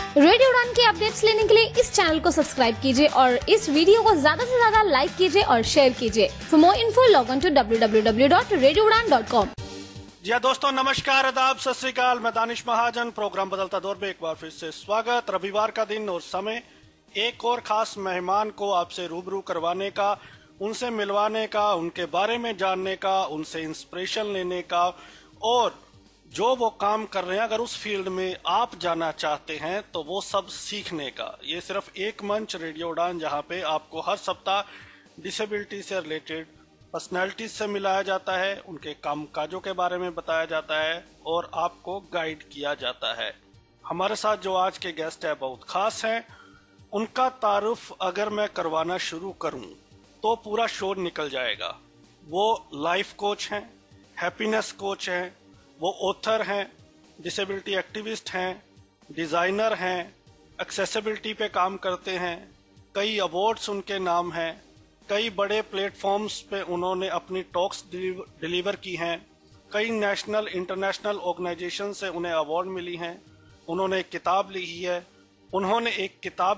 Radio उड़ान के updates लेने के लिए इस चैनल को सब्सक्राइब कीजिए और इस वीडियो को ज्यादा से ज्यादा लाइक कीजिए और शेयर कीजिए। For more info log on to www.radioudan.com। जी हाँ दोस्तों, नमस्कार, आदाब, सत श्री अकाल। मैं दानिश महाजन। प्रोग्राम बदलता दौर में एक बार फिर से स्वागत। रविवार का दिन और समय एक और खास मेहमान को आपसे रूबरू करवाने का, उनसे मिलवाने का, उनके बारे में जानने का, उनसे इंस्पिरेशन लेने का और जो वो काम कर रहे हैं अगर उस फील्ड में आप जाना चाहते हैं तो वो सब सीखने का। ये सिर्फ एक मंच रेडियो उड़ान, जहाँ पे आपको हर सप्ताह डिसेबिलिटी से रिलेटेड पर्सनैलिटीज से मिलाया जाता है, उनके काम काजों के बारे में बताया जाता है और आपको गाइड किया जाता है। हमारे साथ जो आज के गेस्ट है बहुत खास हैं। उनका तारुफ अगर मैं करवाना शुरू करूं तो पूरा शो निकल जाएगा। वो लाइफ कोच हैं, हैप्पीनेस कोच हैं, वो ऑथर हैं, डिसेबिलिटी एक्टिविस्ट हैं, डिजाइनर हैं, एक्सेसिबिलिटी पे काम करते हैं। कई अवार्ड्स उनके नाम हैं, कई बड़े प्लेटफॉर्म्स पे उन्होंने अपनी टॉक्स डिलीवर की हैं, कई नेशनल इंटरनेशनल ऑर्गेनाइजेशन से उन्हें अवार्ड मिली हैं। उन्होंने एक किताब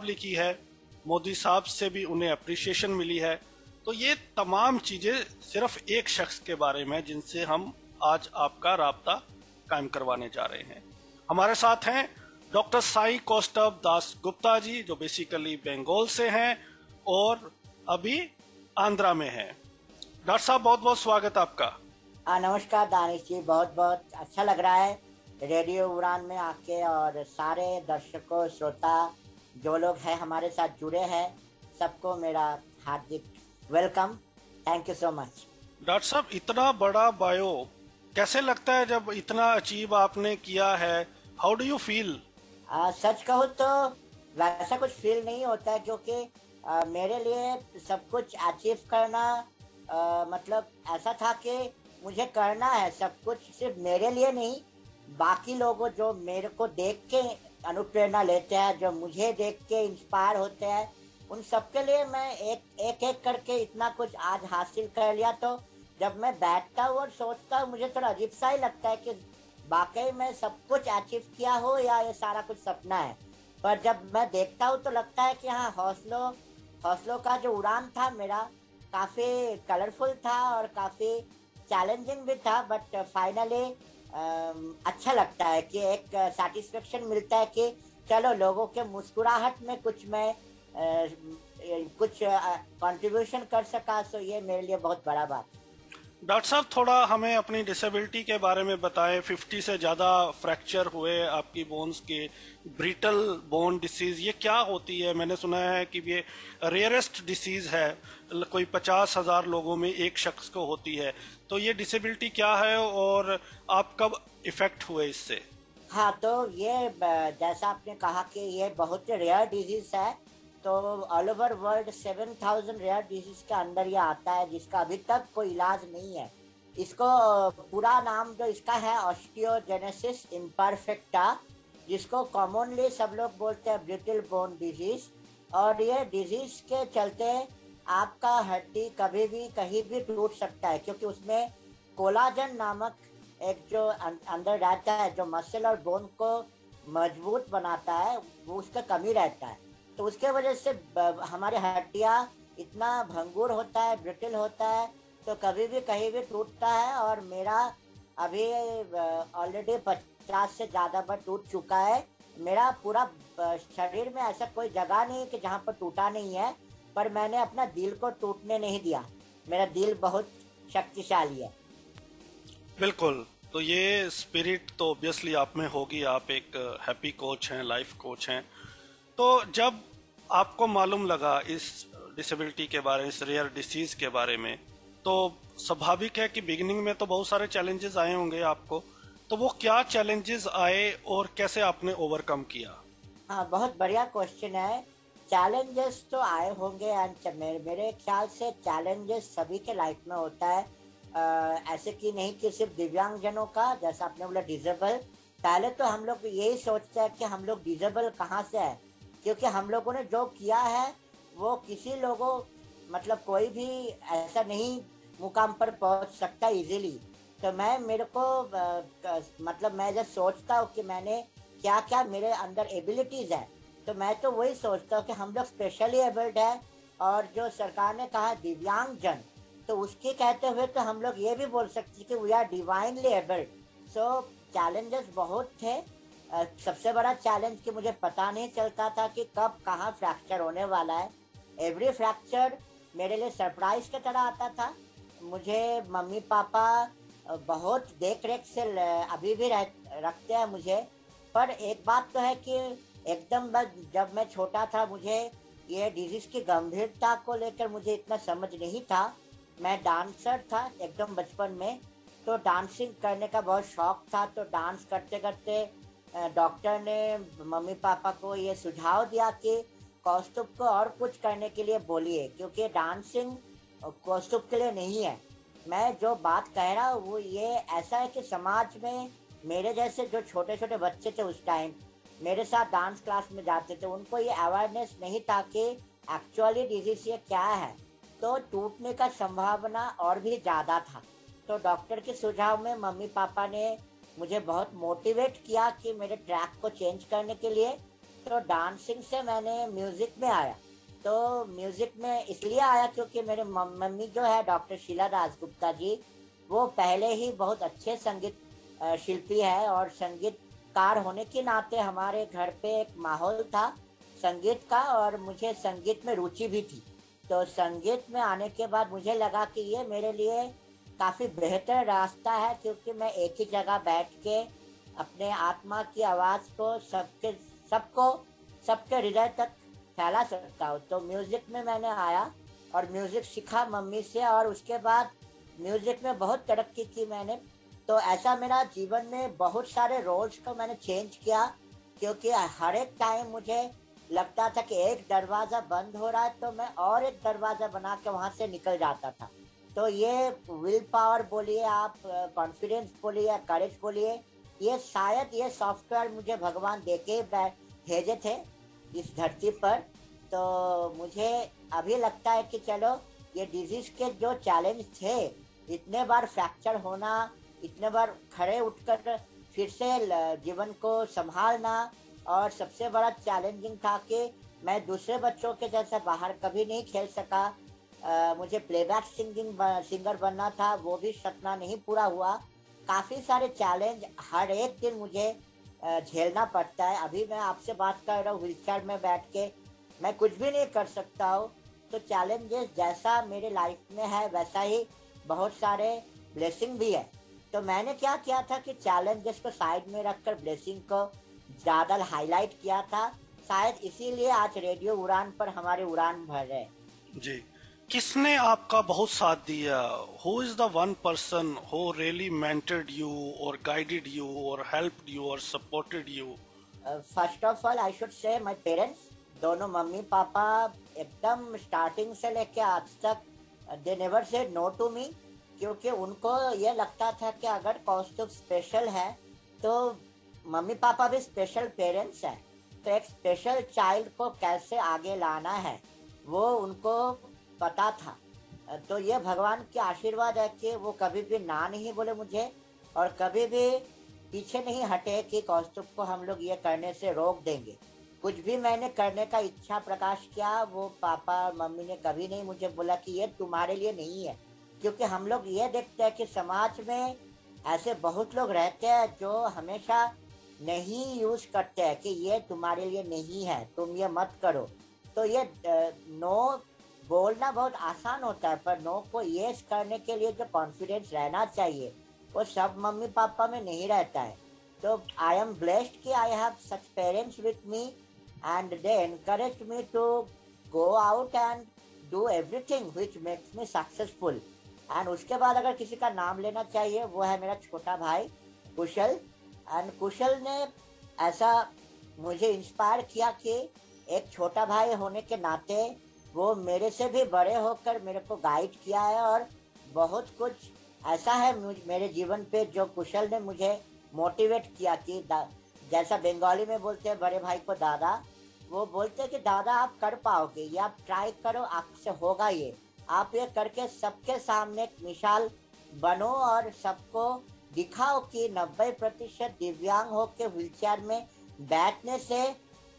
लिखी है, मोदी साहब से भी उन्हें अप्रिसिएशन मिली है। तो ये तमाम चीजें सिर्फ एक शख्स के बारे में जिनसे हम आज आपका राब्ता कायम करवाने जा रहे हैं। हमारे साथ हैं डॉक्टर साई कौस्तुभ दास गुप्ता जी, जो बेसिकली बंगाल से हैं और अभी आंध्रा में हैं। डॉक्टर साहब, बहुत बहुत स्वागत आपका। नमस्कार दानिश जी, बहुत बहुत अच्छा लग रहा है रेडियो उड़ान में आके, और सारे दर्शकों श्रोता जो लोग हैं हमारे साथ जुड़े हैं, सबको मेरा हार्दिक welcome. Thank you so much. Doctor साहब, इतना बड़ा बायो कैसे लगता है जब इतना अचीव आपने किया है? How do you feel? सच कहूँ तो वैसा कुछ फील नहीं होता है, क्योंकि मेरे लिए सब कुछ अचीव करना मतलब ऐसा था कि मुझे करना है सब कुछ, सिर्फ मेरे लिए नहीं, बाकी लोगों जो मेरे को देख के अनुप्रेरणा लेते हैं, जो मुझे देख के इंस्पायर होते हैं, उन सबके लिए मैं एक करके इतना कुछ आज हासिल कर लिया। तो जब मैं बैठता हूँ और सोचता हूँ, मुझे थोड़ा अजीब सा ही लगता है कि वाकई में सब कुछ अचीव किया हो या ये सारा कुछ सपना है। पर जब मैं देखता हूँ तो लगता है कि हाँ, हौसलों का जो उड़ान था मेरा काफ़ी कलरफुल था और काफ़ी चैलेंजिंग भी था, बट फाइनली अच्छा लगता है कि एक सेटिस्फेक्शन मिलता है कि चलो लोगों के मुस्कुराहट में कुछ मैं कुछ कंट्रीब्यूशन कर सका। सो ये मेरे लिए बहुत बड़ा बात। डॉक्टर साहब, थोड़ा हमें अपनी डिसेबिलिटी के बारे में बताएं। 50 से ज्यादा फ्रैक्चर हुए आपकी बोन्स के, ब्रिटल बोन डिसीज, ये क्या होती है? मैंने सुना है कि ये रेयरेस्ट डिसीज है, कोई 50,000 लोगों में एक शख्स को होती है। तो ये डिसेबिलिटी क्या है और आप कब इफेक्ट हुए इससे? हाँ, तो ये जैसा आपने कहा कि ये बहुत रेयर डिजीज है, तो all over world 7,000 rare disease के अंदर ये आता है, जिसका अभी तक कोई इलाज नहीं है। इसको पूरा नाम जो इसका है ऑस्टियोजेनेसिस इम्परफेक्टा, जिसको कॉमनली सब लोग बोलते हैं ब्रिटल बोन डिजीज। और ये डिजीज के चलते आपका हड्डी कभी भी कहीं भी टूट सकता है, क्योंकि उसमें कोलाजन नामक एक जो अंदर रहता है, जो मसल और बोन को मजबूत बनाता है, वो उसका कमी रहता है। तो उसके वजह से हमारे हड्डियाँ इतना भंगुर होता है, ब्रिटल होता है, तो कभी भी कहीं भी टूटता है। और मेरा अभी ऑलरेडी 50 से ज़्यादा बार टूट चुका है। मेरा पूरा शरीर में ऐसा कोई जगह नहीं कि जहाँ पर टूटा नहीं है, पर मैंने अपना दिल को टूटने नहीं दिया। मेरा दिल बहुत शक्तिशाली है। बिल्कुल। तो ये स्पिरिट तो ऑब्वियसली आप में होगी। आप एक हैप्पी कोच हैं, लाइफ कोच हैं। तो जब आपको मालूम लगा इस डिसेबिलिटी के बारे में, इस रेयर डिसीज के बारे में, तो स्वाभाविक है कि बिगिनिंग में तो बहुत सारे चैलेंजेस आए होंगे आपको। तो वो क्या चैलेंजेस आए और कैसे आपने ओवरकम किया? हाँ, बहुत बढ़िया क्वेश्चन है। चैलेंजेस तो आए होंगे, एंड मेरे ख्याल से चैलेंजेस सभी के लाइफ में होता है। ऐसे कि नहीं कि सिर्फ दिव्यांगजनों का, जैसा आपने बोला डिसेबल। पहले तो हम लोग यही सोचते हैं कि हम लोग डिसेबल कहाँ से है, क्योंकि हम लोगों ने जो किया है वो किसी लोगों मतलब कोई भी ऐसा नहीं मुकाम पर पहुंच सकता इजीली। तो मैं जब सोचता हूँ कि मैंने क्या क्या मेरे अंदर एबिलिटीज है। तो मैं तो वही सोचता हूँ कि हम लोग स्पेशली एबल्ड है, और जो सरकार ने कहा दिव्यांग जन, तो उसके कहते हुए तो हम लोग ये भी बोल सकते कि we are divinely abled. So challenges बहुत थे। सबसे बड़ा चैलेंज कि मुझे पता नहीं चलता था कि कब कहाँ फ्रैक्चर होने वाला है। एवरी फ्रैक्चर मेरे लिए सरप्राइज की तरह आता था। मुझे मम्मी पापा बहुत देख रेख से अभी भी रखते हैं मुझे। पर एक बात तो है कि एकदम जब मैं छोटा था, मुझे ये डिजीज की गंभीरता को लेकर मुझे इतना समझ नहीं था। मैं डांसर था एकदम बचपन में, तो डांसिंग करने का बहुत शौक था। तो डांस करते करते डॉक्टर ने मम्मी पापा को ये सुझाव दिया कि कौस्तुभ को और कुछ करने के लिए बोलिए, क्योंकि डांसिंग कौस्तुभ के लिए नहीं है। मैं जो बात कह रहा हूँ वो ये ऐसा है कि समाज में मेरे जैसे जो छोटे छोटे बच्चे थे उस टाइम मेरे साथ डांस क्लास में जाते थे, उनको ये अवेयरनेस नहीं था कि एक्चुअली डिजीज ये क्या है। तो टूटने का संभावना और भी ज़्यादा था। तो डॉक्टर के सुझाव में मम्मी पापा ने मुझे बहुत मोटिवेट किया कि मेरे ट्रैक को चेंज करने के लिए। तो डांसिंग से मैंने म्यूजिक में आया। तो म्यूजिक में इसलिए आया क्योंकि मेरे मम्मी जो है डॉक्टर शीला दासगुप्ता जी, वो पहले ही बहुत अच्छे संगीत शिल्पी है, और संगीतकार होने के नाते हमारे घर पे एक माहौल था संगीत का, और मुझे संगीत में रुचि भी थी। तो संगीत में आने के बाद मुझे लगा कि ये मेरे लिए काफ़ी बेहतर रास्ता है, क्योंकि मैं एक ही जगह बैठ के अपने आत्मा की आवाज़ को सबके हृदय तक फैला सकता हूँ। तो म्यूजिक में मैंने आया और म्यूजिक सीखा मम्मी से, और उसके बाद म्यूजिक में बहुत तरक्की की मैंने। तो ऐसा मेरा जीवन में बहुत सारे रोल्स को मैंने चेंज किया, क्योंकि हर एक टाइम मुझे लगता था कि एक दरवाज़ा बंद हो रहा है तो मैं और एक दरवाज़ा बना के वहाँ से निकल जाता था। तो ये विल पावर बोलिए आप, कॉन्फिडेंस बोलिए या करेज बोलिए, ये शायद ये सॉफ्टवेयर मुझे भगवान देके भेजे थे इस धरती पर। तो मुझे अभी लगता है कि चलो ये डिजीज के जो चैलेंज थे, इतने बार फ्रैक्चर होना, इतने बार खड़े उठकर फिर से जीवन को संभालना, और सबसे बड़ा चैलेंजिंग था कि मैं दूसरे बच्चों के जैसा बाहर कभी नहीं खेल सका। मुझे प्लेबैक सिंगर बनना था, वो भी सपना नहीं पूरा हुआ। काफ़ी सारे चैलेंज हर एक दिन मुझे झेलना पड़ता है। अभी मैं आपसे बात कर रहा हूँ व्हीलचेयर में बैठ के, मैं कुछ भी नहीं कर सकता हूँ। तो चैलेंजेस जैसा मेरे लाइफ में है वैसा ही बहुत सारे ब्लेसिंग भी है। तो मैंने क्या किया था कि चैलेंजेस को साइड में रखकर ब्लेसिंग को ज़्यादा हाईलाइट किया था। शायद इसीलिए आज रेडियो उड़ान पर हमारे उड़ान भर रहे। जी, किसने आपका बहुत साथ दिया? Who is the one person who really mentored you और गाइडेड यू और हेल्प्ड यू और supported you? First of all I should say my parents, दोनों मम्मी पापा एकदम स्टार्टिंग से लेके आज तक they never said no to me, क्योंकि उनको ये लगता था कि अगर कौस्तुभ स्पेशल है तो मम्मी पापा भी स्पेशल पेरेंट्स हैं। तो एक स्पेशल चाइल्ड को कैसे आगे लाना है वो उनको पता था। तो ये भगवान के आशीर्वाद है कि वो कभी भी ना नहीं बोले मुझे, और कभी भी पीछे नहीं हटे कि कौस्तुभ को हम लोग ये करने से रोक देंगे। कुछ भी मैंने करने का इच्छा प्रकाश किया, वो पापा मम्मी ने कभी नहीं मुझे बोला कि ये तुम्हारे लिए नहीं है। क्योंकि हम लोग ये देखते हैं कि समाज में ऐसे बहुत लोग रहते हैं जो हमेशा नहीं यूज करते हैं कि ये तुम्हारे लिए नहीं है, तुम ये मत करो। तो ये नो बोलना बहुत आसान होता है, पर नो को यस करने के लिए जो कॉन्फिडेंस रहना चाहिए वो सब मम्मी पापा में नहीं रहता है। तो आई एम ब्लेस्ड कि I have such parents with me, and they encourage me to go out and do everything which makes me successful. And उसके बाद अगर किसी का नाम लेना चाहिए वो है मेरा छोटा भाई कुशल। एंड कुशल ने ऐसा मुझे इंस्पायर किया कि एक छोटा भाई होने के नाते वो मेरे से भी बड़े होकर मेरे को गाइड किया है, और बहुत कुछ ऐसा है मेरे जीवन पे जो कुशल ने मुझे मोटिवेट किया कि जैसा बंगाली में बोलते हैं बड़े भाई को दादा, वो बोलते हैं कि दादा आप कर पाओगे, ये आप ट्राई करो, आपसे होगा ये, आप ये करके सबके सामने एक मिसाल बनो और सबको दिखाओ कि 90% दिव्यांग हो के व्हीलचेयर में बैठने से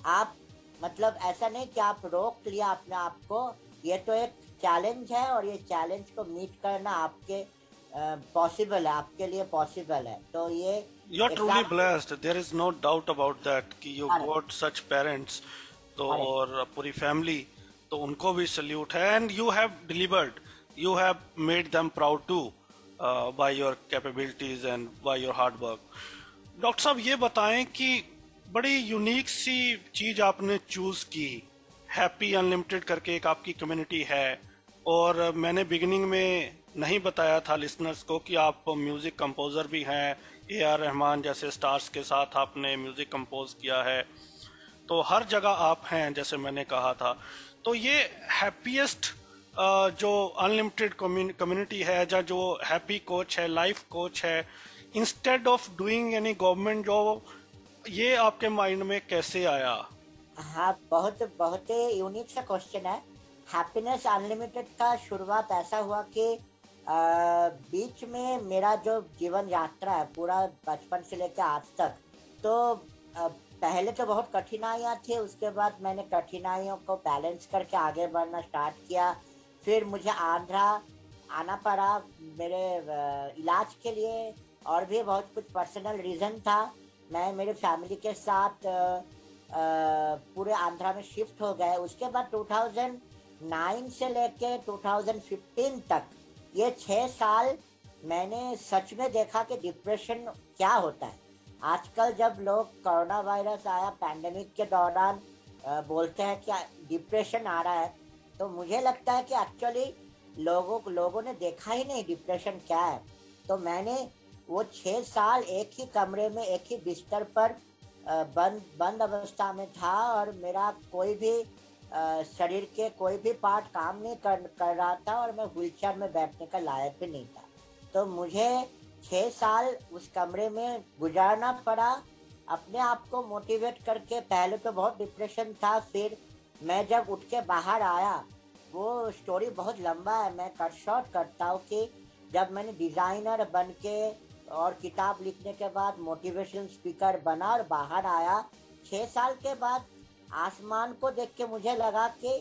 आप मतलब ऐसा नहीं कि आप रोक लिया अपने आप को, ये तो एक चैलेंज है और ये चैलेंज को मीट करना आपके पॉसिबल है, आपके लिए पॉसिबल है। तो ये you are truly blessed, there is no doubt about that कि यू गॉट सच पेरेंट्स, तो और पूरी फैमिली, तो उनको भी सल्यूट है। And you have delivered, you have made them proud to by your capabilities and by your hard work. Doctor साहब ये बताएं कि बड़ी यूनिक सी चीज आपने चूज की, हैप्पी अनलिमिटेड करके एक आपकी कम्युनिटी है, और मैंने बिगिनिंग में नहीं बताया था लिसनर्स को कि आप म्यूजिक कंपोजर भी हैं, AR रहमान जैसे स्टार्स के साथ आपने म्यूजिक कंपोज किया है, तो हर जगह आप हैं जैसे मैंने कहा था। तो ये हैप्पीएस्ट जो अनलिमिटेड कम्युनिटी है, जो हैप्पी कोच है, लाइफ कोच है, instead of doing any government job, ये आपके माइंड में कैसे आया? हाँ, बहुत बहुत ही यूनिक सा क्वेश्चन है। हैप्पीनेस अनलिमिटेड का शुरुआत ऐसा हुआ कि बीच में मेरा जो जीवन यात्रा है पूरा बचपन से लेकर आज तक, तो पहले तो बहुत कठिनाइयाँ थी, उसके बाद मैंने कठिनाइयों को बैलेंस करके आगे बढ़ना स्टार्ट किया। फिर मुझे आंध्रा आना पड़ा मेरे इलाज के लिए, और भी बहुत कुछ पर्सनल रीज़न था। मैं मेरे फैमिली के साथ पूरे आंध्रा में शिफ्ट हो गए। उसके बाद 2009 से लेके 2015 तक ये 6 साल मैंने सच में देखा कि डिप्रेशन क्या होता है। आजकल जब लोग कोरोना वायरस आया पैंडेमिक के दौरान बोलते हैं कि डिप्रेशन आ रहा है, तो मुझे लगता है कि एक्चुअली लोगों ने देखा ही नहीं डिप्रेशन क्या है। तो मैंने वो 6 साल एक ही कमरे में एक ही बिस्तर पर बंद अवस्था में था, और मेरा कोई भी शरीर के कोई भी पार्ट काम नहीं कर रहा था, और मैं व्हीलचेयर में बैठने का लायक भी नहीं था। तो मुझे 6 साल उस कमरे में गुजारना पड़ा अपने आप को मोटिवेट करके। पहले तो बहुत डिप्रेशन था, फिर मैं जब उठ के बाहर आया, वो स्टोरी बहुत लंबा है, मैं कट शॉर्ट करता हूँ कि जब मैंने डिज़ाइनर बन के और किताब लिखने के बाद मोटिवेशनल स्पीकर बना और बाहर आया, 6 साल के बाद आसमान को देख के मुझे लगा कि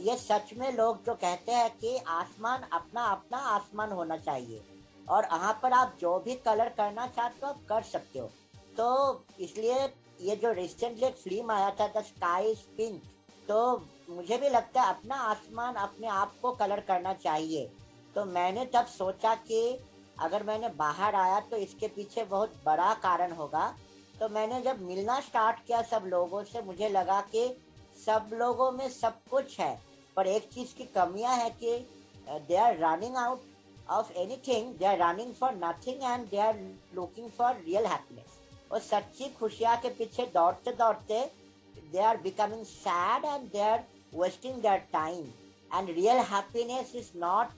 ये सच में लोग जो कहते हैं कि आसमान अपना अपना आसमान होना चाहिए, और यहाँ पर आप जो भी कलर करना चाहते हो आप कर सकते हो। तो इसलिए ये जो रिसेंटली एक फिल्म आया था द स्काई इज पिंक, तो मुझे भी लगता है अपना आसमान अपने आप को कलर करना चाहिए। तो मैंने तब सोचा कि अगर मैंने बाहर आया तो इसके पीछे बहुत बड़ा कारण होगा। तो मैंने जब मिलना स्टार्ट किया सब लोगों से, मुझे लगा कि सब लोगों में सब कुछ है, पर एक चीज़ की कमियां है कि they are running out of anything, they are running for nothing and they are looking for real happiness. और सच्ची खुशियाँ के पीछे दौड़ते दौड़ते they are becoming sad and they are wasting their time, and real happiness is not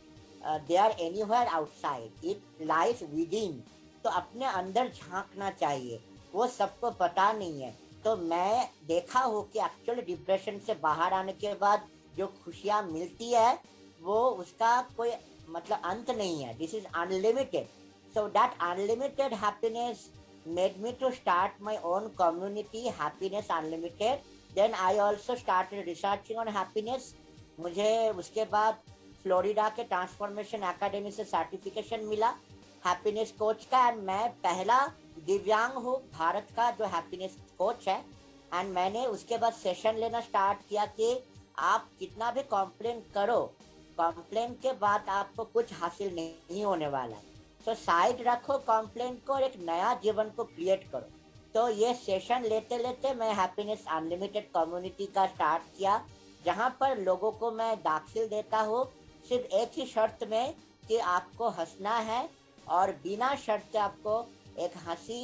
there anywhere outside, it lies within। तो अपने अंदर झांकना चाहिए, वो सबको पता नहीं है। तो मैं देखा हो कि एक्चुअली डिप्रेशन से बाहर आने के बाद जो खुशियाँ मिलती है वो उसका कोई मतलब अंत नहीं है, this is unlimited. So that unlimited happiness made me to start my own community, Happiness Unlimited. Then I also started researching on happiness. मुझे उसके बाद फ्लोरिडा के ट्रांसफॉर्मेशन एकेडमी से सर्टिफिकेशन मिला हैप्पीनेस कोच का, एंड मैं पहला दिव्यांग हूँ भारत का जो हैप्पीनेस कोच है। एंड मैंने उसके बाद सेशन लेना स्टार्ट किया कि आप कितना भी कॉम्प्लेन करो, कॉम्प्लेन के बाद आपको कुछ हासिल नहीं होने वाला है। तो साइड रखो कॉम्प्लेन को और एक नया जीवन को क्रिएट करो। तो ये सेशन लेते लेते मैं हैप्पीनेस अनलिमिटेड कम्युनिटी का स्टार्ट किया, जहाँ पर लोगों को मैं दाखिल देता हूँ सिर्फ एक ही शर्त में कि आपको हंसना है, और बिना शर्त आपको एक हंसी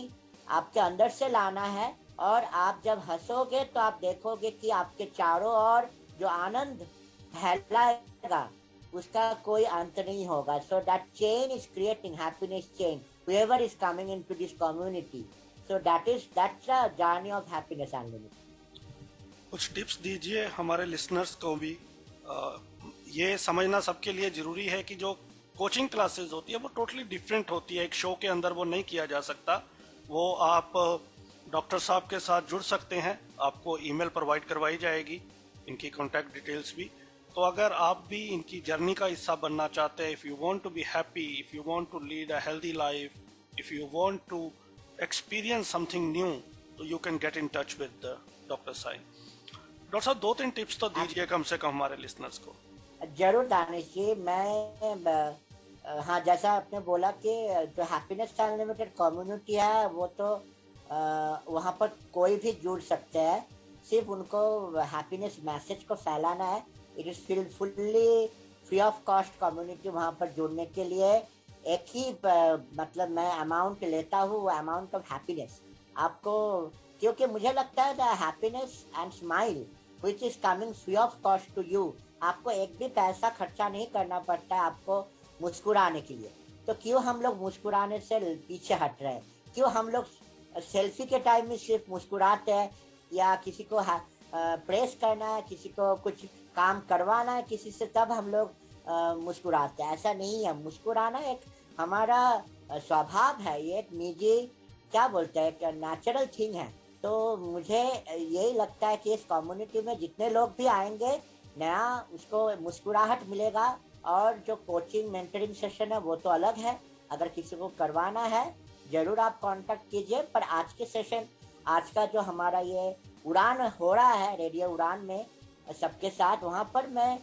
आपके अंदर से लाना है। और आप जब हंसोगे तो आप देखोगे कि आपके चारों ओर जो आनंद फैलाएगा उसका कोई अंत नहीं होगा। So that chain is creating happiness chain, whoever is coming into this community, so that's the journey of happiness unlimited। कुछ टिप्स दीजिए हमारे लिसनर्स को भी। ये समझना सबके लिए जरूरी है कि जो कोचिंग क्लासेस होती है वो टोटली डिफरेंट होती है, एक शो के अंदर वो नहीं किया जा सकता। वो आप डॉक्टर साहब के साथ जुड़ सकते हैं। आपको ईमेल प्रोवाइड करवाई जाएगी, इनकी कॉन्टैक्ट डिटेल्स भी। तो अगर आप भी इनकी जर्नी का हिस्सा बनना चाहते हैं, if you want to be happy, if you want to lead a healthy life, if you want to experience something new, तो you can get in touch with doctor Sai. Doctor साहब 2-3 टिप्स तो दीजिए कम से कम हमारे लिसनर्स को। जरूर दानिश जी, मैं हाँ, जैसा आपने बोला कि जो हैप्पीनेस अनलिमिटेड कम्युनिटी है वो तो वहाँ पर कोई भी जुड़ सकते हैं, सिर्फ उनको हैप्पीनेस मैसेज को फैलाना है। It is fully free of cost community. वहाँ पर जुड़ने के लिए एक ही मतलब मैं अमाउंट लेता हूँ, वो अमाउंट ऑफ हैप्पीनेस आपको, क्योंकि मुझे लगता है the happiness and smile which is coming free of cost to you, आपको एक भी पैसा खर्चा नहीं करना पड़ता है आपको मुस्कुराने के लिए। तो क्यों हम लोग मुस्कुराने से पीछे हट रहे हैं? क्यों हम लोग सेल्फी के टाइम में सिर्फ मुस्कुराते हैं, या किसी को प्रेस करना है, किसी को कुछ काम करवाना है किसी से, तब हम लोग मुस्कुराते हैं? ऐसा नहीं है। मुस्कुराना एक हमारा स्वभाव है, ये एक निजी क्या बोलते हैं, एक नेचुरल थिंग है। तो मुझे यही लगता है कि इस कम्युनिटी में जितने लोग भी आएंगे, नया उसको मुस्कुराहट मिलेगा। और जो कोचिंग मेंटरिंग सेशन है वो तो अलग है, अगर किसी को करवाना है जरूर आप कांटेक्ट कीजिए। पर आज के सेशन, आज का जो हमारा ये उड़ान हो रहा है रेडियो उड़ान में सबके साथ, वहाँ पर मैं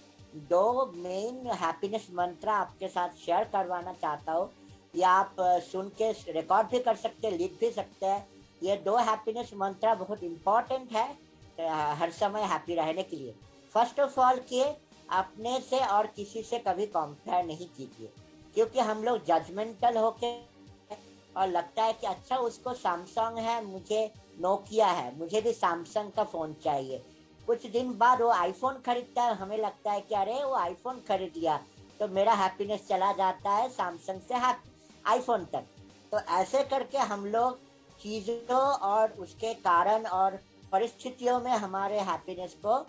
2 मेन हैप्पीनेस मंत्र आपके साथ शेयर करवाना चाहता हूँ। या आप सुन के रिकॉर्ड भी कर सकते हैं, लिख भी सकते हैं। ये 2 हैप्पीनेस मंत्र बहुत इम्पोर्टेंट है हर समय हैप्पी रहने के लिए। फर्स्ट ऑफ ऑल कि अपने से और किसी से कभी कंपेयर नहीं कीजिए, क्योंकि हम लोग जजमेंटल होके और लगता है कि अच्छा उसको सैमसंग है, मुझे नोकिया है, मुझे भी सैमसंग का फोन चाहिए। कुछ दिन बाद वो आईफोन खरीदता है, हमें लगता है कि अरे वो आईफोन खरीद लिया, तो मेरा हैप्पीनेस चला जाता है सैमसंग से आईफोन तक। तो ऐसे करके हम लोग चीजों और उसके कारण और परिस्थितियों में हमारे हैप्पीनेस को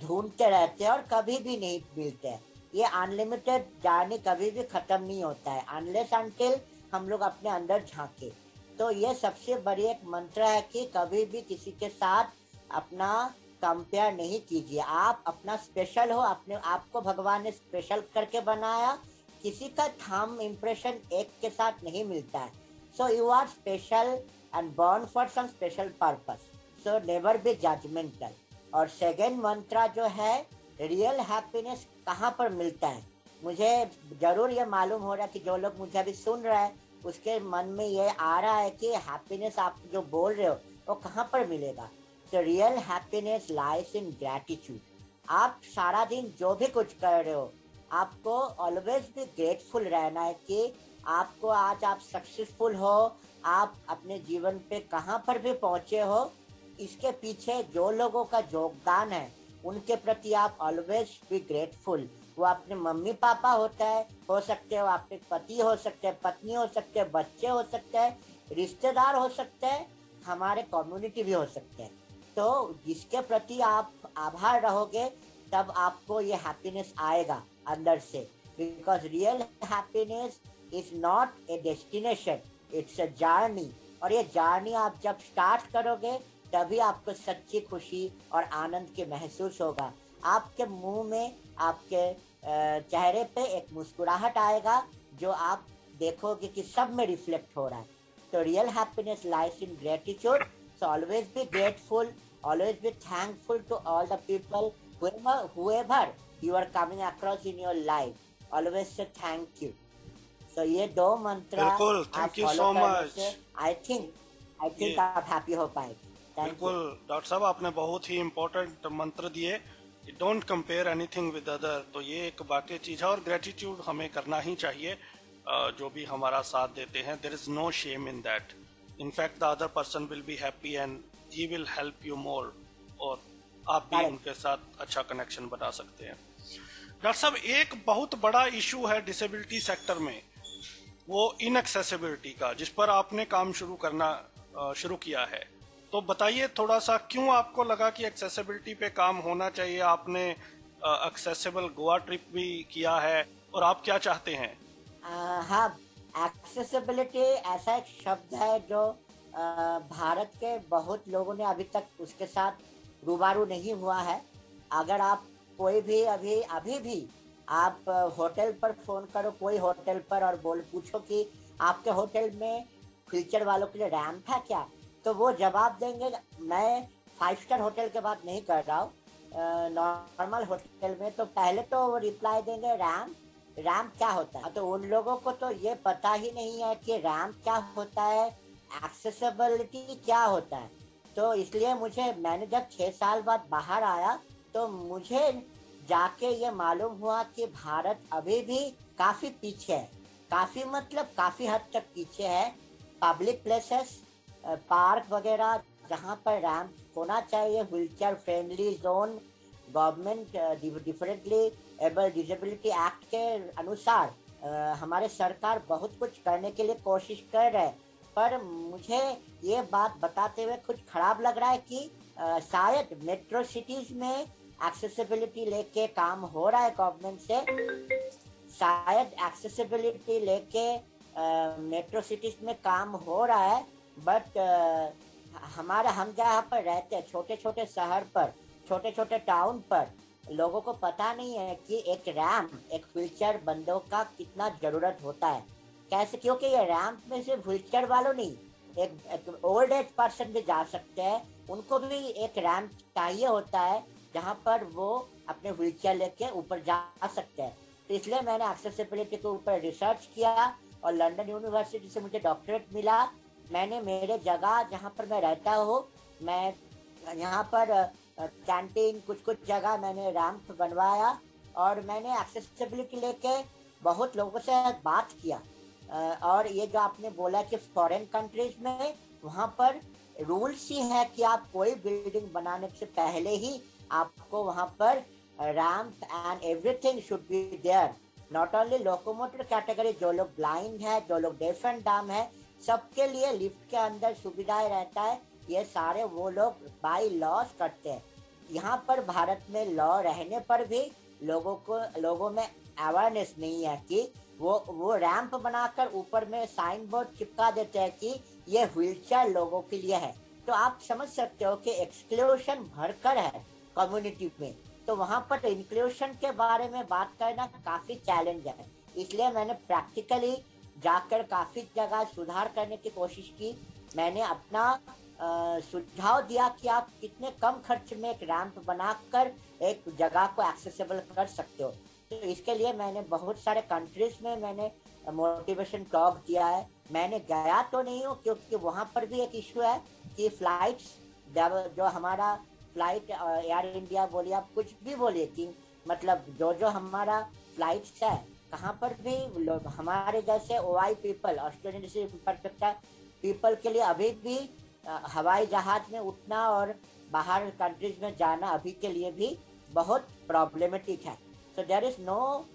ढूंढते रहते हैं और कभी भी नहीं मिलते हैं। ये अनलिमिटेड जर्नी कभी भी खत्म नहीं होता है अनलेस अनटिल हम लोग अपने अंदर झांके। तो ये सबसे बड़ी एक मंत्र है कि कभी भी किसी के साथ अपना कंपेयर नहीं कीजिए। आप अपना स्पेशल हो, अपने आप को भगवान ने स्पेशल करके बनाया। किसी का थंब इम्प्रेशन एक के साथ नहीं मिलता है। So you are special and born for some special purpose, so never be judgmental. और सेकेंड मंत्र जो है, रियल हैप्पीनेस कहाँ पर मिलता है? मुझे जरूर ये मालूम हो रहा है कि जो लोग मुझे अभी सुन रहे हैं उसके मन में ये आ रहा है कि हैप्पीनेस आप जो बोल रहे हो वो कहाँ पर मिलेगा। तो real happiness lies in gratitude. आप सारा दिन जो भी कुछ कर रहे हो, आपको ऑलवेज भी ग्रेटफुल रहना है कि आपको आज आप सक्सेसफुल हो, आप अपने जीवन पे कहाँ पर भी पहुंचे हो, इसके पीछे जो लोगों का योगदान है उनके प्रति आप ऑलवेज बी ग्रेटफुल। वो अपने मम्मी पापा हो सकते हो, आपके पति हो सकते हैं, पत्नी हो सकते हैं, बच्चे हो सकते हैं, रिश्तेदार हो सकते हैं, हमारे कम्युनिटी भी हो सकते हैं। तो जिसके प्रति आप आभार रहोगे तब आपको ये हैप्पीनेस आएगा अंदर से। Because real happiness is not a destination, it's a journey. और ये जर्नी आप जब स्टार्ट करोगे तभी आपको सच्ची खुशी और आनंद के महसूस होगा। आपके मुंह में, आपके चेहरे पे एक मुस्कुराहट आएगा जो आप देखोगे कि सब में रिफ्लेक्ट हो रहा है। तो real happiness lies in gratitude. So always be grateful, always be thankful to all the people whoever you are coming across in your life. Always say thank you. So ये 2 मंत्र बिल्कुल, thank you so much. I think आप happy हो पाएंगे। बिल्कुल doctor साहब, आपने बहुत ही इम्पोर्टेंट मंत्र दिए, don't compare anything with other. तो ये एक बाकी चीज है और ग्रेटिट्यूड हमें करना ही चाहिए। जो भी हमारा साथ देते हैं, there is no shame in that. In fact the other person will be happy and he will help you more, और आप भी उनके साथ अच्छा कनेक्शन बना सकते हैं। डॉक्टर साहब, एक बहुत बड़ा इशू है डिसेबिलिटी सेक्टर में, वो इनएक्सेसिबिलिटी का, जिस पर आपने काम शुरू किया है। तो बताइए थोड़ा सा, क्यों आपको लगा कि एक्सेसिबिलिटी पे काम होना चाहिए? आपने एक्सेसिबल गोवा ट्रिप भी किया है, और आप क्या चाहते हैं? हाँ, एक्सेसिबिलिटी ऐसा एक शब्द है जो भारत के बहुत लोगों ने अभी तक उसके साथ रूबरू नहीं हुआ है। अगर आप कोई भी अभी अभी भी आप होटल पर फोन करो, कोई होटल पर, और पूछो कि आपके होटल में फ्यूचर वालों के लिए रैंप है क्या, तो वो जवाब देंगे। मैं 5 स्टार होटल की बात नहीं कर रहा हूँ, नॉर्मल होटल में तो पहले तो वो रिप्लाई देंगे रैंप, रैंप क्या होता है। तो उन लोगों को तो ये पता ही नहीं है कि रैंप क्या होता है, एक्सेसिबिलिटी क्या होता है। तो इसलिए मैंने जब 6 साल बाद बाहर आया तो मुझे जाके ये मालूम हुआ कि भारत अभी भी काफी पीछे है, काफी मतलब काफी हद तक पीछे है। पब्लिक प्लेसेस, पार्क वगैरह जहाँ पर रैंप होना चाहिए, wheelchair friendly zone, government differently able disability act के अनुसार हमारे सरकार बहुत कुछ करने के लिए कोशिश कर रहे हैं। पर मुझे ये बात बताते हुए कुछ खराब लग रहा है कि शायद मेट्रो सिटीज में एक्सेसिबिलिटी लेके काम हो रहा है गवर्नमेंट से, शायद एक्सेसिबिलिटी लेके मेट्रो सिटीज में काम हो रहा है, बट हम जहाँ पर रहते हैं छोटे छोटे शहर पर, छोटे छोटे टाउन पर, लोगों को पता नहीं है कि एक रैंप, एक व्हीलचेयर बंदों का कितना जरूरत होता है। कैसे, क्योंकि ये रैंप में सिर्फ व्हीलचेयर वालों नहीं, एक ओल्ड एज पर्सन भी जा सकते हैं, उनको भी एक रैंप चाहिए होता है जहाँ पर वो अपने व्हीलचेयर लेके ऊपर जा सकते हैं। तो इसलिए मैंने एक्सेसिबिलिटी के ऊपर रिसर्च किया और लंदन यूनिवर्सिटी से मुझे डॉक्टरेट मिला। मैंने मेरे जगह जहाँ पर मैं रहता हूँ, मैं यहाँ पर कैंटीन कुछ जगह मैंने रैंप बनवाया और मैंने एक्सेसिबिलिटी लेके बहुत लोगों से बात किया। और ये जो आपने बोला कि फॉरेन कंट्रीज में वहाँ पर रूल्स ही है कि आप कोई बिल्डिंग बनाने से पहले ही आपको वहाँ पर ramp and everything should be there. Not only locomotor category, जो लोग ब्लाइंड है, जो लोग डेफ एंड डम है, सबके लिए लिफ्ट के अंदर सुविधाएं रहता है। ये सारे वो लोग बाय लॉस करते हैं। यहाँ पर भारत में लॉ रहने पर भी लोगों में अवेयरनेस नहीं है कि वो रैंप बनाकर ऊपर में साइन बोर्ड चिपका देते हैं कि ये व्हीलचेयर लोगों के लिए है। तो आप समझ सकते हो कि एक्सक्लूशन भरकर है कम्युनिटी में। तो वहाँ पर इंक्लूशन के बारे में बात करना काफी चैलेंज है। इसलिए मैंने प्रैक्टिकली जाकर काफी जगह सुधार करने की कोशिश की। मैंने अपना सुझाव दिया कि आप कितने कम खर्च में एक रैंप बनाकर एक जगह को एक्सेसिबल कर सकते हो। तो इसके लिए मैंने बहुत सारे कंट्रीज में मैंने मोटिवेशन टॉक दिया है। मैंने गया तो नहीं हूँ क्योंकि वहाँ पर भी एक इशू है कि फ्लाइट्स, जो हमारा फ्लाइट एयर इंडिया बोलिए, आप कुछ भी बोलिए, कि मतलब जो हमारा फ्लाइट्स है, कहाँ पर भी हमारे जैसे ओआई पीपल, ऑस्ट्रेलियन पीपल के लिए अभी भी हवाई जहाज में उठना और बाहर कंट्रीज में जाना अभी के लिए भी बहुत प्रॉब्लमेटिक है। So there is no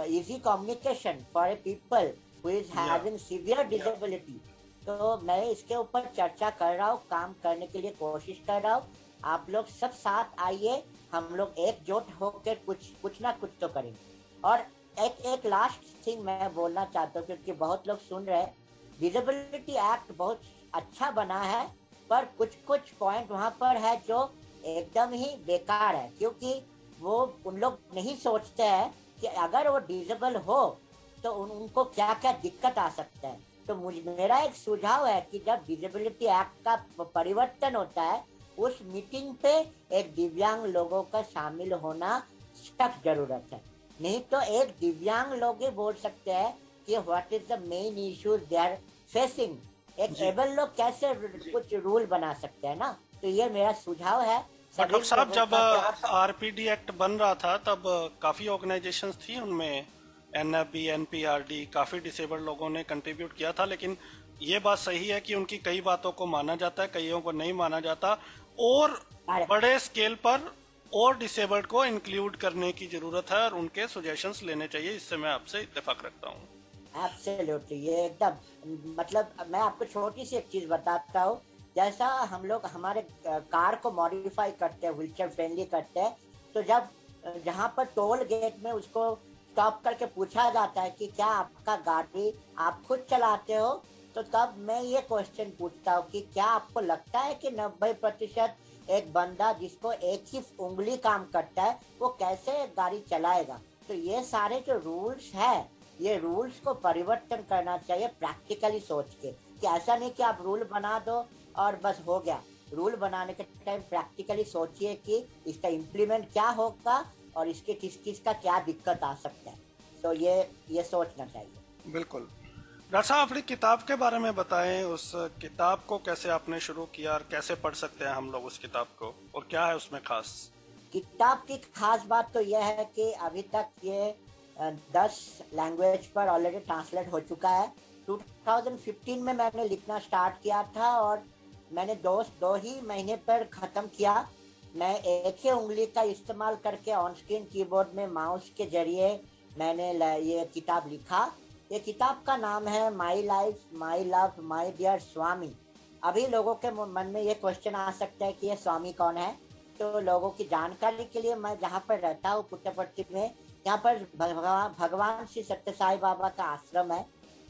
easy communication for a people who is having severe disability. तो मैं इसके ऊपर चर्चा कर रहा हूँ, काम करने के लिए कोशिश कर रहा हूँ। आप लोग सब साथ आइए, हम लोग एकजुट होकर कुछ ना कुछ तो करेंगे। और एक लास्ट थिंग मैं बोलना चाहता हूँ, क्योंकि बहुत लोग सुन रहे हैं, डिसेबिलिटी एक्ट बहुत अच्छा बना है, पर कुछ पॉइंट वहाँ पर है जो एकदम ही बेकार है, क्योंकि वो उन लोग नहीं सोचते हैं कि अगर वो डिसेबल हो तो उनको क्या क्या दिक्कत आ सकता है। तो मेरा एक सुझाव है कि जब डिसेबिलिटी एक्ट का परिवर्तन होता है, उस मीटिंग पे एक दिव्यांग लोगों का शामिल होना सख्त जरूरत है। नहीं तो एक दिव्यांग लोग ही बोल सकते हैं कि what is the main issues they are facing. एक एबल लोग कैसे कुछ रूल बना सकते हैं ना। तो ये मेरा सुझाव है। डॉक्टर साहब, जब आरपीडी एक्ट बन रहा था तब काफी ऑर्गेनाइजेशंस थी, उनमें एनएफबी, एनपीआरडी, काफी डिसेबल्ड लोगों ने कंट्रीब्यूट किया था। लेकिन ये बात सही है कि उनकी कई बातों को माना जाता है, कईयों को नहीं माना जाता, और बड़े स्केल पर और डिसेबल्ड को इंक्लूड करने की जरूरत है और उनके सजेशंस लेने चाहिए। इससे मैं आपसे इत्तेफाक रखता हूँ। एब्सोल्युटली, ये एकदम, मतलब मैं आपको छोटी सी एक चीज बताता हूँ। जैसा हम लोग हमारे कार को मॉडिफाई करते हैं, व्हीलचेयर फ्रेंडली करते हैं, तो जब जहाँ पर टोल गेट में उसको स्टॉप करके पूछा जाता है कि क्या आपका गाड़ी आप खुद चलाते हो तो तब मैं ये क्वेश्चन पूछता हूँ कि क्या आपको लगता है कि 90% एक बंदा जिसको एक ही उंगली काम करता है वो कैसे गाड़ी चलाएगा? तो ये सारे जो रूल्स है, ये रूल्स को परिवर्तन करना चाहिए प्रैक्टिकली सोच के, कि ऐसा नहीं कि आप रूल बना दो और बस हो गया। रूल बनाने के टाइम प्रैक्टिकली सोचिए कि इसका इम्प्लीमेंट क्या होगा और इसके किस किस का क्या दिक्कत आ सकता है। तो ये सोचना चाहिए। बिल्कुल। डॉक्टर साहब, अपनी किताब के बारे में बताएं। उस किताब को कैसे आपने शुरू किया और कैसे पढ़ सकते हैं हम लोग उस किताब को, और क्या है उसमें खास? किताब की खास बात तो यह है कि अभी तक ये 10 लैंग्वेज पर ऑलरेडी ट्रांसलेट हो चुका है। 2015 में मैंने लिखना स्टार्ट किया था और मैंने दो ही महीने पर ख़त्म किया। मैं एक ही उंगली का इस्तेमाल करके ऑन स्क्रीन कीबोर्ड में माउस के जरिए मैंने ये किताब लिखा। ये किताब का नाम है my life my love my dear Swami. अभी लोगों के मन में ये क्वेश्चन आ सकता है कि ये स्वामी कौन है। तो लोगों की जानकारी के लिए, मैं जहाँ पर रहता हूँ पुट्टपर्ती में, यहाँ पर भगवान श्री सत्य साई बाबा का आश्रम है।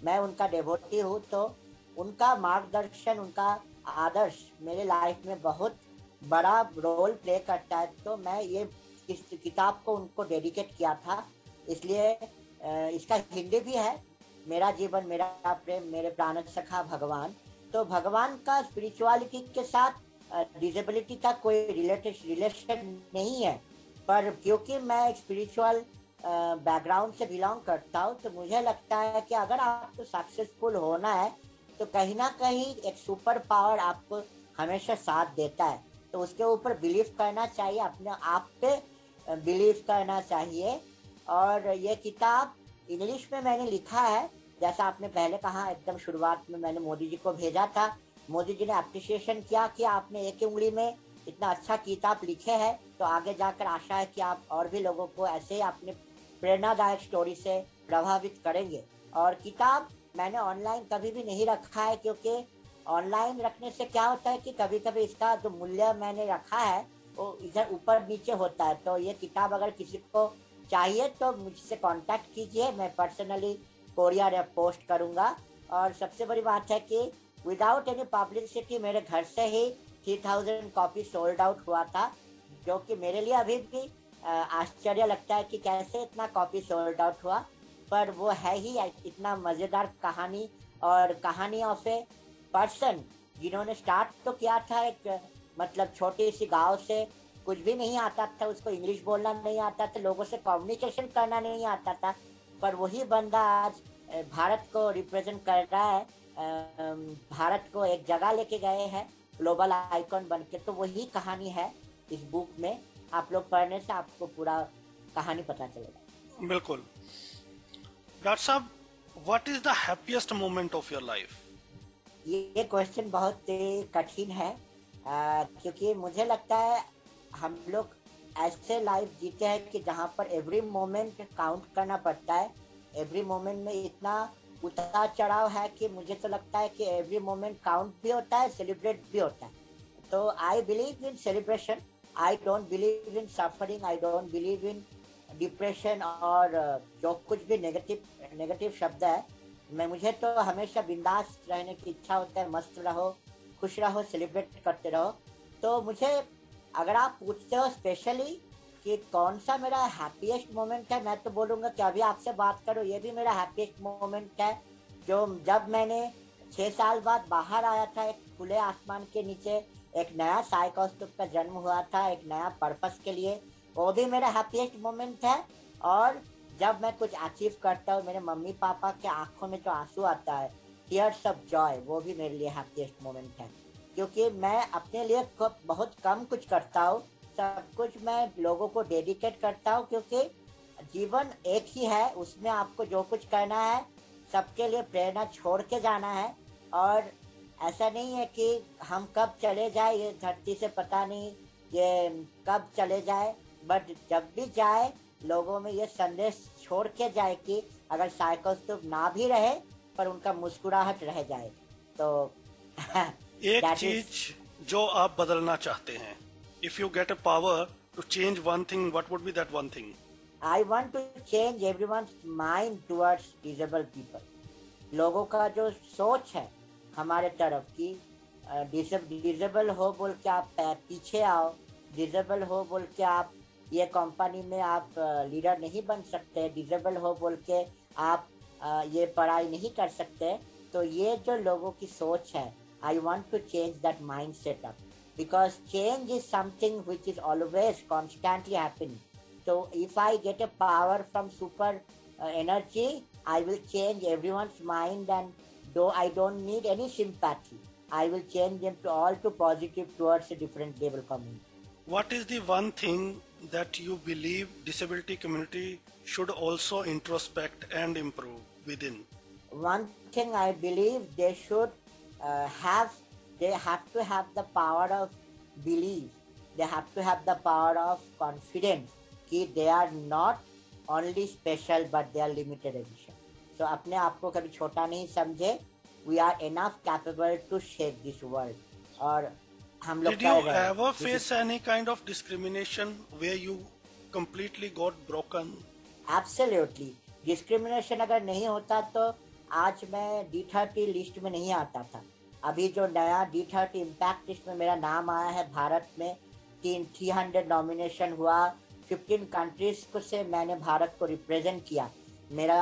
मैं उनका डिवोटी हूँ, तो उनका मार्गदर्शन, उनका आदर्श मेरे लाइफ में बहुत बड़ा रोल प्ले करता है। तो मैं ये इस किताब को उनको डेडिकेट किया था। इसलिए इसका हिंदी भी है, मेरा जीवन मेरा प्रेम मेरे प्राण सखा भगवान। तो भगवान का स्पिरिचुअलिटी के साथ डिसेबिलिटी का कोई रिलेशन नहीं है, पर क्योंकि मैं एक स्पिरिचुअल बैकग्राउंड से बिलोंग करता हूँ, तो मुझे लगता है कि अगर आपको सक्सेसफुल होना है तो कहीं ना कहीं एक सुपर पावर आपको हमेशा साथ देता है। तो उसके ऊपर बिलीव करना चाहिए, अपने आप पे बिलीव करना चाहिए। और ये किताब इंग्लिश में मैंने लिखा है, जैसा आपने पहले कहा, एकदम शुरुआत में मैंने मोदी जी को भेजा था। मोदी जी ने अप्रिशिएशन किया कि आपने एक उंगली में इतना अच्छा किताब लिखे है। तो आगे जाकर आशा है कि आप और भी लोगों को ऐसे ही अपने प्रेरणादायक स्टोरी से प्रभावित करेंगे। और किताब मैंने ऑनलाइन कभी भी नहीं रखा है, क्योंकि ऑनलाइन रखने से क्या होता है कि कभी कभी इसका जो मूल्य मैंने रखा है वो इधर ऊपर नीचे होता है। तो ये किताब अगर किसी को चाहिए तो मुझसे कांटेक्ट कीजिए, मैं पर्सनली कोरियर या पोस्ट करूंगा। और सबसे बड़ी बात है कि विदाउट एनी पब्लिसिटी मेरे घर से ही 3000 कॉपी सोल्ड आउट हुआ था, जो कि मेरे लिए अभी भी आश्चर्य लगता है कि कैसे इतना कॉपी सोल्ड आउट हुआ। पर वो है ही इतना मज़ेदार कहानी, और कहानी ऑफ ए पर्सन जिन्होंने स्टार्ट तो किया था एक मतलब छोटी सी गांव से, कुछ भी नहीं आता था, उसको इंग्लिश बोलना नहीं आता था, लोगों से कम्युनिकेशन करना नहीं आता था, पर वही बंदा आज भारत को रिप्रेजेंट कर रहा है, भारत को एक जगह लेके गए हैं ग्लोबल आइकॉन बन के। तो वही कहानी है इस बुक में। आप लोग पढ़ने से आपको पूरा कहानी पता चलेगा। बिल्कुल। डॉक्टर साहब, what is the happiest moment of your life? ये क्वेश्चन बहुत कठिन है, क्योंकि मुझे लगता है हम लोग ऐसे लाइफ जीते हैं कि जहाँ पर एवरी मोमेंट काउंट करना पड़ता है। एवरी मोमेंट में इतना उतार चढ़ाव है कि मुझे तो लगता है कि एवरी मोमेंट काउंट भी होता है, सेलिब्रेट भी होता है। तो I believe in celebration, I don't believe in suffering, I don't believe in depression और जो कुछ भी नेगेटिव शब्द है। मुझे तो हमेशा बिंदास रहने की इच्छा होता है, मस्त रहो, खुश रहो, सेलिब्रेट करते रहो। तो मुझे अगर आप पूछते हो स्पेशली कि कौन सा मेरा हैप्पीएस्ट मोमेंट है, मैं तो बोलूँगा कि अभी आपसे बात करो, ये भी मेरा हैप्पीएस्ट मोमेंट है। जो जब मैंने 6 साल बाद बाहर आया था एक खुले आसमान के नीचे, एक नया साई कौस्तुभ का जन्म हुआ था, एक नया पर्पस के लिए, वो भी मेरा हैप्पीएस्ट मोमेंट है। और जब मैं कुछ अचीव करता हूँ, मेरे मम्मी पापा के आंखों में जो आंसू आता है, टीयर्स ऑफ जॉय, वो भी मेरे लिए हैप्पीएस्ट मोमेंट है। क्योंकि मैं अपने लिए बहुत कम कुछ करता हूँ, सब कुछ मैं लोगों को डेडिकेट करता हूँ, क्योंकि जीवन एक ही है, उसमें आपको जो कुछ करना है सबके लिए प्रेरणा छोड़ के जाना है। और ऐसा नहीं है कि हम कब चले जाए, ये धरती से पता नहीं ये कब चले जाए, बट जब भी जाए लोगों में ये संदेश छोड़ के जाए कि अगर साई कौस्तुभ ना भी रहे पर उनका मुस्कुराहट रह जाए। तो एक चीज जो आप बदलना चाहते हैं, if you get a power to change one thing, what would be that one thing? I want to change everyone's mind towards disabled people. लोगों का जो सोच है हमारे तरफ की, डिसेबल हो बोल के आप पीछे आओ, डिसेबल हो बोल के आप ये कंपनी में आप लीडर नहीं बन सकते, डिसेबल हो बोल के आप ये पढ़ाई नहीं कर सकते। तो ये जो लोगों की सोच है, I want to change that mind setup, because change is something which is always constantly happening. So if I get a power from super energy, I will change everyone's mind, and though I don't need any sympathy, I will change them to all to positive towards a different level community. What is the one thing that you believe disability community should also introspect and improve within? One thing I believe they should they have to have the power of belief. They have to have the power of confidence कि they are not only special but they are limited edition. So अपने आप को कभी छोटा नहीं समझे. We are enough capable to shape this world. और हम लोग Did you ever face any kind of discrimination where you completely got broken? Absolutely. Discrimination अगर नहीं होता तो आज मैं D30 लिस्ट में नहीं आता था. अभी जो नया D30 इम्पैक्ट लिस्ट में मेरा नाम आया है, भारत में 300 नॉमिनेशन हुआ, 15 कंट्रीज को से मैंने भारत को रिप्रेजेंट किया, मेरा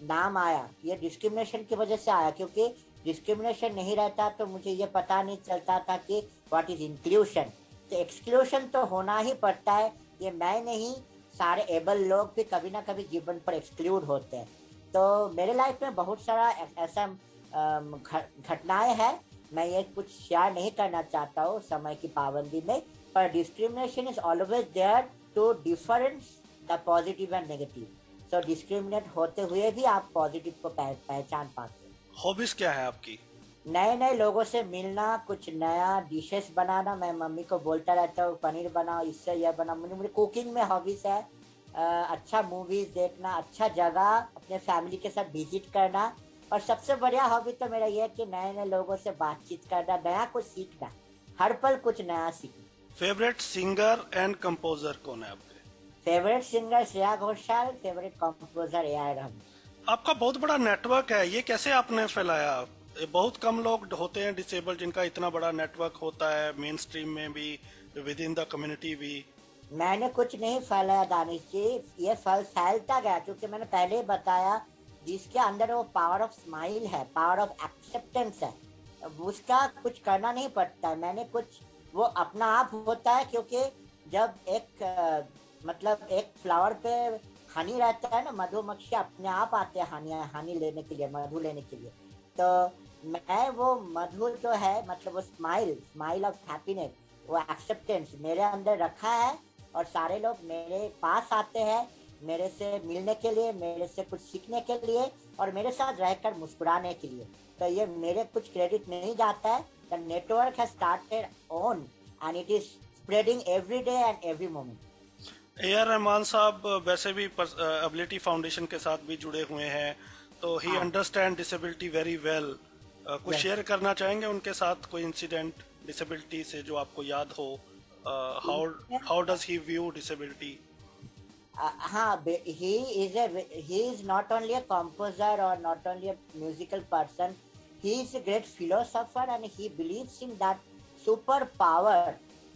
नाम आया, ये डिस्क्रिमिनेशन की वजह से आया. क्योंकि डिस्क्रिमिनेशन नहीं रहता तो मुझे ये पता नहीं चलता था कि व्हाट इज इंक्लूशन. तो एक्सक्लूशन तो होना ही पड़ता है. ये मैं नहीं, सारे एबल लोग भी कभी ना कभी जीवन पर एक्सक्लूड होते हैं. तो मेरे लाइफ में बहुत सारा ऐसा घटनाएं हैं. मैं ये कुछ शेयर नहीं करना चाहता हूँ समय की पाबंदी में, पर discrimination is always there to difference the positive and negative. So discriminate होते हुए भी आप पॉजिटिव को पहचान पाते हैं. हॉबीज क्या है आपकी? नए नए लोगों से मिलना, कुछ नया डिशेस बनाना. मैं मम्मी को बोलता रहता हूँ पनीर बनाओ, इससे यह बनाओ. मुझे कुकिंग में हॉबीज है. अच्छा मूवीज देखना, अच्छा जगह अपने फैमिली के साथ विजिट करना, और सबसे बढ़िया हॉबी तो मेरा ये है कि नए नए लोगों से बातचीत करना, नया कुछ सीखना, हर पल कुछ नया सीखना. फेवरेट सिंगर एंड कंपोजर कौन है आपके? Favourite singer Shreya Ghoshal, favourite composer AR. Rahman. आपका बहुत बड़ा नेटवर्क है, ये कैसे आपने फैलाया? बहुत कम लोग होते हैं डिसेबल जिनका इतना बड़ा नेटवर्क होता है, मेन स्ट्रीम में भी, विद इन द कम्युनिटी भी. मैंने कुछ नहीं फैलाया दानिश जी, ये फैलता गया. क्योंकि मैंने पहले ही बताया, जिसके अंदर वो पावर ऑफ स्माइल है, पावर ऑफ एक्सेप्टेंस है, उसका कुछ करना नहीं पड़ता है. मैंने कुछ, वो अपना आप होता है. क्योंकि जब एक मतलब एक फ्लावर पे हनी रहता है ना, मधुमक्खी अपने आप आते हैं हनी लेने के लिए, मधु लेने के लिए. तो मैं वो मधु जो है, मतलब वो स्माइल ऑफ हैप्पीनेस, वो एक्सेप्टेंस मेरे अंदर रखा है. और सारे लोग मेरे पास आते हैं मेरे से मिलने के लिए, मेरे से कुछ सीखने के लिए, और मेरे साथ रहकर मुस्कुराने के लिए. तो ये मेरे कुछ क्रेडिट नहीं जाता है. The network has started on and it is spreading every day and every moment. AR. Rahman साहब वैसे भी एबिलिटी फाउंडेशन के साथ भी जुड़े हुए हैं, तो ही अंडरस्टैंड डिसेबिलिटी वेरी वेल. कुछ शेयर करना चाहेंगे उनके साथ कोई इंसिडेंट डिसेबिलिटी से जो आपको याद हो? How does he view disability? हाँ, he is not only a composer or not only a musical person, he is a great philosopher, and he believes in that superpower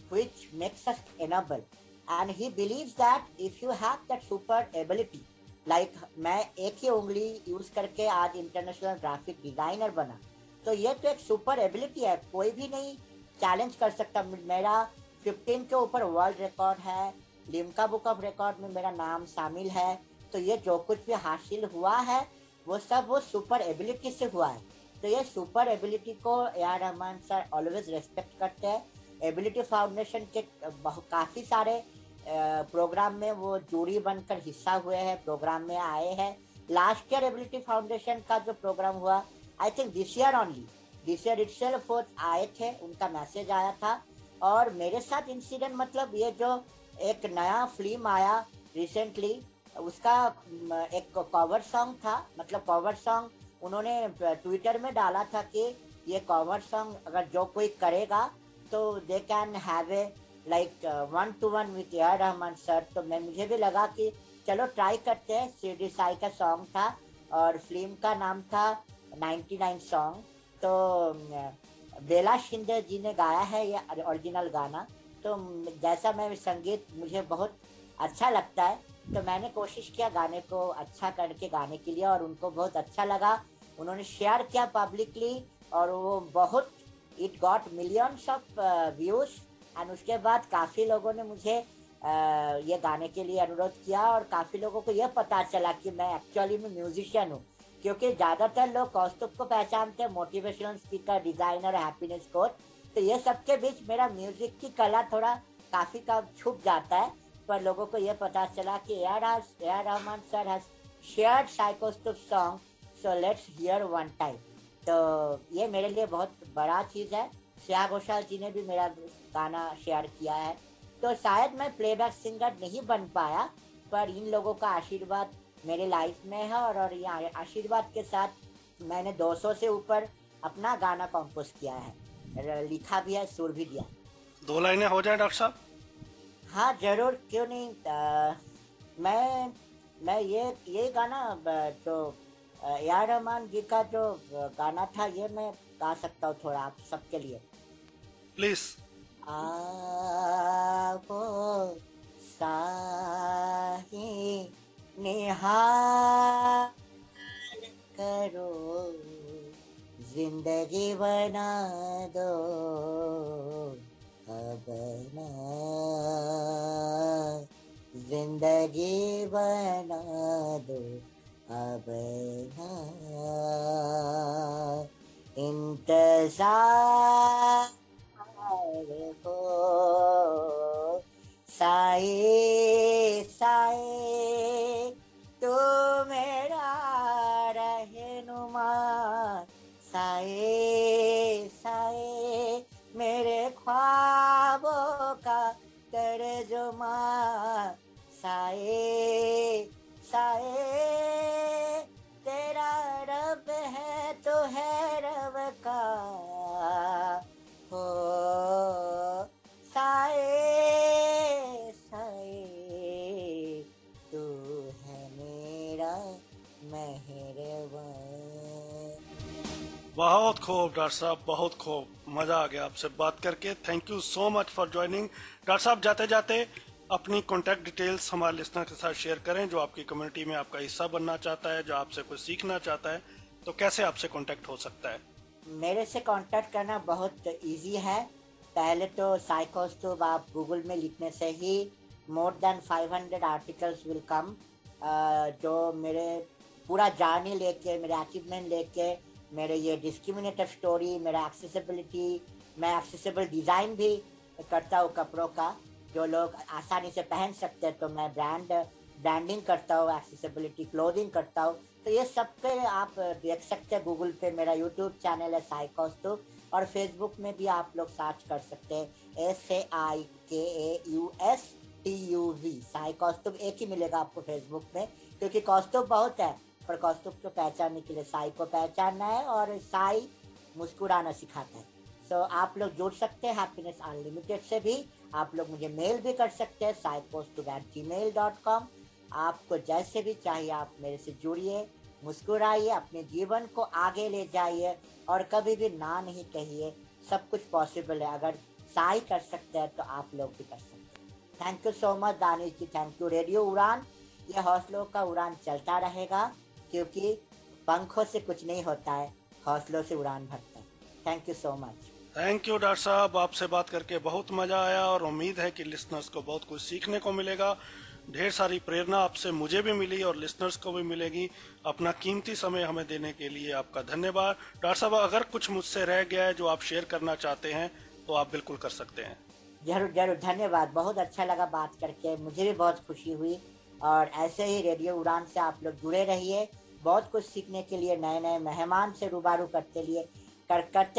which makes us enable. And he believes that if you have that super ability, like मैं एक ही उंगली use करके आज international graphic designer बना, तो ये तो एक सुपर एबिलिटी है, कोई भी नहीं चैलेंज कर सकता. मेरा 15 के ऊपर वर्ल्ड रिकॉर्ड है, लिम्का बुक ऑफ रिकॉर्ड में मेरा नाम शामिल है. तो ये जो कुछ भी हासिल हुआ है वो सब वो सुपर एबिलिटी से हुआ है. तो ये सुपर एबिलिटी को AR. Rahman sir always respect करते हैं. एबिलिटी फाउंडेशन के काफी सारे प्रोग्राम में वो जूरी बनकर हिस्सा हुए हैं, प्रोग्राम में आए हैं. लास्ट ईयर एबिलिटी फाउंडेशन का जो प्रोग्राम हुआ, I think this year itself वो आए थे, उनका मैसेज आया था. और मेरे साथ इंसिडेंट, मतलब ये जो एक नया फिल्म आया रिसेंटली, उसका एक कवर सॉन्ग था. मतलब कवर सॉन्ग उन्होंने ट्विटर में डाला था कि ये कवर सॉन्ग अगर जो कोई करेगा तो they can have a like 1-to-1 with AR. Rahman sir. तो मुझे भी लगा कि चलो ट्राई करते हैं. शिरडी साई का सॉन्ग था, और फिल्म का नाम था 99 सॉन्ग। तो बेला शिंदे जी ने गाया है ये ओरिजिनल गाना। तो जैसा मैं संगीत मुझे बहुत अच्छा लगता है, तो मैंने कोशिश किया गाने को अच्छा करके गाने के लिए, और उनको बहुत अच्छा लगा। उन्होंने शेयर किया पब्लिकली, और वो बहुत it got millions of views. And उसके बाद काफ़ी लोगों ने मुझे ये गाने के लिए अनुरोध किया, और काफ़ी लोगों को ये पता चला कि मैं एक्चुअली में म्यूजिशियन हूँ। क्योंकि ज़्यादातर लोग कौस्तुभ को पहचानते हैं, motivational speaker, designer, happiness coach. तो ये सबके बीच मेरा म्यूजिक की कला थोड़ा काफ़ी का छुप जाता है। पर लोगों को ये पता चला कि A R Rahman sir has shared साइकोस्तुभ song, so let's hear one time. तो ये मेरे लिए बहुत बड़ा चीज़ है। श्रेया घोषाल जी ने भी मेरा गाना शेयर किया है। तो शायद मैं प्लेबैक सिंगर नहीं बन पाया, पर इन लोगों का आशीर्वाद मेरे लाइफ में है, और ये आशीर्वाद के साथ मैंने 200 से ऊपर अपना गाना कंपोज किया है, लिखा भी है, सुर भी दिया। 2 लाइनें हो जाए डॉक्टर साहब? हाँ जरूर, क्यों नहीं। मैं ये गाना जो ए आर रहमान जी का जो गाना था, ये मैं गा सकता हूँ थोड़ा आप सबके लिए। प्लीज। आपो साही निहाल करो, जिंदगी बना दो अपना, जिंदगी बना दो अपना, इंतजार हो साए साए, तू मेरा रहनुमा, साए साए मेरे ख्वाबों का तर्जुमा, साए साए तेरा रब है तो है रब का, हो साए साए तू है मेरा मेहरबान। बहुत खूब डॉक्टर साहब, बहुत खूब, मजा आ गया आपसे बात करके। Thank you so much for joining. Doctor साहब, जाते जाते अपनी कॉन्टैक्ट डिटेल्स हमारे लिसनर के साथ शेयर करें, जो आपकी कम्युनिटी में आपका हिस्सा बनना चाहता है, जो आपसे कुछ सीखना चाहता है, तो कैसे आपसे कॉन्टैक्ट हो सकता है? मेरे से कांटेक्ट करना बहुत इजी है। पहले तो साइकोस्तुभ आप गूगल में लिखने से ही more than 500 articles will come, जो मेरे पूरा जर्नी लेके, मेरे अचीवमेंट लेके, मेरे ये डिस्क्रिमिनेटिव स्टोरी, मेरा एक्सेसिबिलिटी, मैं एक्सेसिबल डिज़ाइन भी करता हूँ कपड़ों का, जो लोग आसानी से पहन सकते हैं। तो मैं ब्रांडिंग करता हूँ, एक्सेसिबिलिटी क्लोथिंग करता हूँ। तो ये सब पे आप देख सकते हैं। गूगल पे मेरा यूट्यूब चैनल है साइकोस्तुभ, और फेसबुक में भी आप लोग सर्च कर सकते हैं SAIKAUSTUV, साइकोस्तुभ एक ही मिलेगा आपको फेसबुक में, क्योंकि कौस्तुभ बहुत है, पर कौस्तुभ को पहचानने के लिए साई को पहचानना है, और साई मुस्कुराना सिखाता है। सो आप लोग जुड़ सकते हैं हैप्पीनेस अनलिमिटेड से भी। आप लोग मुझे मेल भी कर सकते हैं saikostuv@gmail.com। आपको जैसे भी चाहिए आप मेरे से जुड़िए, मुस्कुराइए, अपने जीवन को आगे ले जाइए, और कभी भी ना नहीं कहिए। सब कुछ पॉसिबल है, अगर साई कर सकते हैं तो आप लोग भी कर सकते हैं। Thank you so much Danish ji, thank you. Radio Udaan, ये हौसलों का उड़ान चलता रहेगा, क्योंकि पंखों से कुछ नहीं होता है, हौसलों से उड़ान भरता है। Thank you so much. Thank you doctor साहब, आपसे बात करके बहुत मजा आया, और उम्मीद है कि लिसनर्स को बहुत कुछ सीखने को मिलेगा। ढेर सारी प्रेरणा आपसे मुझे भी मिली और लिसनर्स को भी मिलेगी। अपना कीमती समय हमें देने के लिए आपका धन्यवाद। डॉक्टर साहब, अगर कुछ मुझसे रह गया है जो आप शेयर करना चाहते हैं तो आप बिल्कुल कर सकते हैं। जरूर जरूर, धन्यवाद। बहुत अच्छा लगा बात करके, मुझे भी बहुत खुशी हुई। और ऐसे ही रेडियो उड़ान से आप लोग जुड़े रहिए, बहुत कुछ सीखने के लिए, नए नए मेहमान से रूबरू करते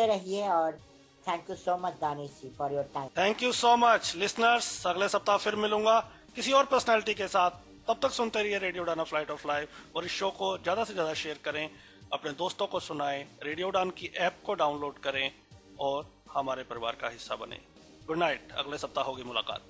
रहिए। और thank you so much Danish ji for your time. Thank you so much listeners. अगले सप्ताह फिर मिलूंगा किसी और पर्सनालिटी के साथ। तब तक सुनते रहिए रेडियो उड़ान फ्लाइट ऑफ लाइफ, और इस शो को ज्यादा से ज्यादा शेयर करें, अपने दोस्तों को सुनाएं, रेडियो उड़ान की ऐप को डाउनलोड करें और हमारे परिवार का हिस्सा बने। गुड नाइट, अगले सप्ताह होगी मुलाकात।